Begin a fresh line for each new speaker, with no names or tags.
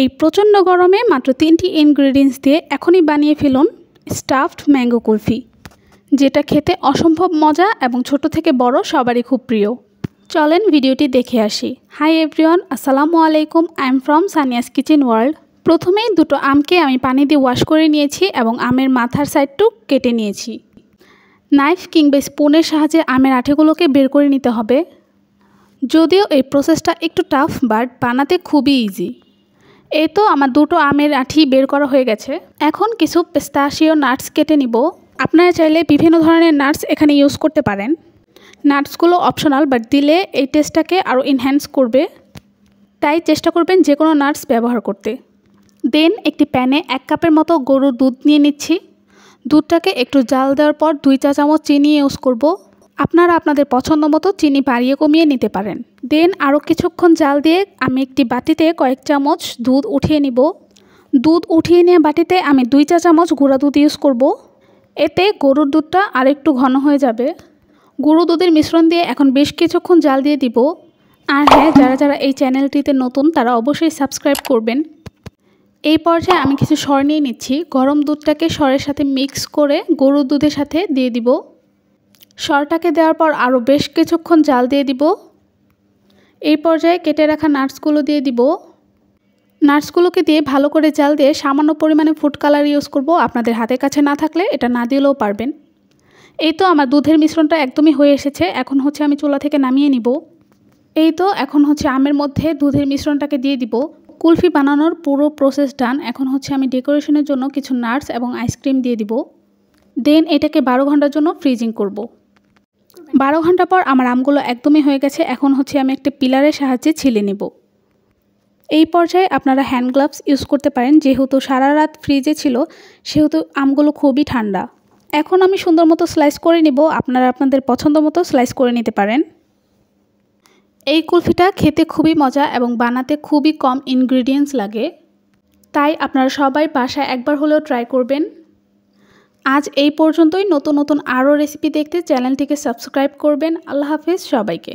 এই প্রচণ্ড গরমে মাত্র 3টি ইনগ্রেডিয়েন্টস দিয়ে এখনই বানিয়ে ফেলুন স্টাফড ম্যাঙ্গো কুলফি, যেটা খেতে অসম্ভব মজা এবং ছোট থেকে বড় সবারই খুব প্রিয়। চলেন ভিডিওটি দেখে আসি। হাই এভরিওয়ান, আসসালামু আলাইকুম। I am from Sania's kitchen world. প্রথমেই দুটো আমকে আমি পানি দিয়ে ওয়াশ করে নিয়েছি এবং আমের মাথার সাইডটুক কেটে নিয়েছি। নাইফ কিংবা স্পুনের সাহায্যে আমের আঠিগুলোকে বের করে নিতে হবে। যদিও এই প্রসেসটা একটু টাফ, বাট বানাতে খুবই ইজি। এই তো আমার দুটো আমের আঠি বের করা হয়ে গেছে। এখন কিছু পিস্তাশিও নাটস কেটে নিব। আপনারা চাইলে বিভিন্ন ধরনের নাটস এখানে ইউজ করতে পারেন। নাটসগুলো অপশনাল, বাট দিলে এই টেস্টটাকে আরও এনহ্যান্স করবে, তাই চেষ্টা করবেন যে কোনো নাটস ব্যবহার করতে। দেন একটি প্যানে 1 কাপের মতো গরুর দুধ নিয়ে নিচ্ছি। দুধটাকে একটু জাল দেওয়ার পর 2 চা চামচ চিনি ইউজ করব। আপনারা আপনাদের পছন্দ মতো চিনি বাড়িয়ে কমিয়ে নিতে পারেন। দেন আরও কিছুক্ষণ জাল দিয়ে আমি একটি বাটিতে কয়েক চামচ দুধ উঠিয়ে নিব। দুধ উঠিয়ে নিয়ে বাটিতে আমি 2 চা চামচ গুঁড়া দুধ ইউজ করব। এতে গরুর দুধটা আরেকটু ঘন হয়ে যাবে। গুঁড়ো দুধের মিশ্রণ দিয়ে এখন বেশ কিছুক্ষণ জাল দিয়ে দিব। আর হ্যাঁ, যারা যারা এই চ্যানেলটিতে নতুন তারা অবশ্যই সাবস্ক্রাইব করবেন। এই পর্যায়ে আমি কিছু সর নিয়ে নিচ্ছি। গরম দুধটাকে সরের সাথে মিক্স করে গরুর দুধের সাথে দিয়ে দিব। সরটাকে দেওয়ার পর আরও বেশ কিছুক্ষণ জাল দিয়ে দিব। এই পর্যায়ে কেটে রাখা নাটসগুলো দিয়ে দিব। নাটসগুলোকে দিয়ে ভালো করে জাল দিয়ে সামান্য পরিমাণে ফুড কালার ইউজ করব। আপনাদের হাতের কাছে না থাকলে এটা না দিলেও পারবেন। এই তো আমার দুধের মিশ্রণটা একদমই হয়ে এসেছে। এখন আমি চুলা থেকে নামিয়ে নিব। এই তো এখন আমের মধ্যে দুধের মিশ্রণটাকে দিয়ে দিব। কুলফি বানানোর পুরো প্রসেস ডান। এখন আমি ডেকোরেশনের জন্য কিছু নাটস এবং আইসক্রিম দিয়ে দিব। দেন এটাকে 12 ঘন্টার জন্য ফ্রিজিং করব। 12 ঘন্টা পর আমার আমগুলো একদমই হয়ে গেছে। এখন আমি একটা পিলারের সাহায্যে ছিলে নেব। এই পর্যায়ে আপনারা হ্যান্ড গ্লাভস ইউজ করতে পারেন। যেহেতু সারা রাত ফ্রিজে ছিল, সেহেতু আমগুলো খুবই ঠান্ডা। এখন আমি সুন্দর মতো স্লাইস করে নিব। আপনারা আপনাদের পছন্দ মতো স্লাইস করে নিতে পারেন। এই কুলফিটা খেতে খুবই মজা এবং বানাতে খুবই কম ইনগ্রিডিয়েন্টস লাগে, তাই আপনারা সবাই বাসায় একবার হলেও ট্রাই করবেন। আজ এই পর্যন্তই। নতুন নতুন আরও রেসিপি দেখতে চ্যানেলটিকে সাবস্ক্রাইব করবেন। আল্লাহ হাফেজ সবাইকে।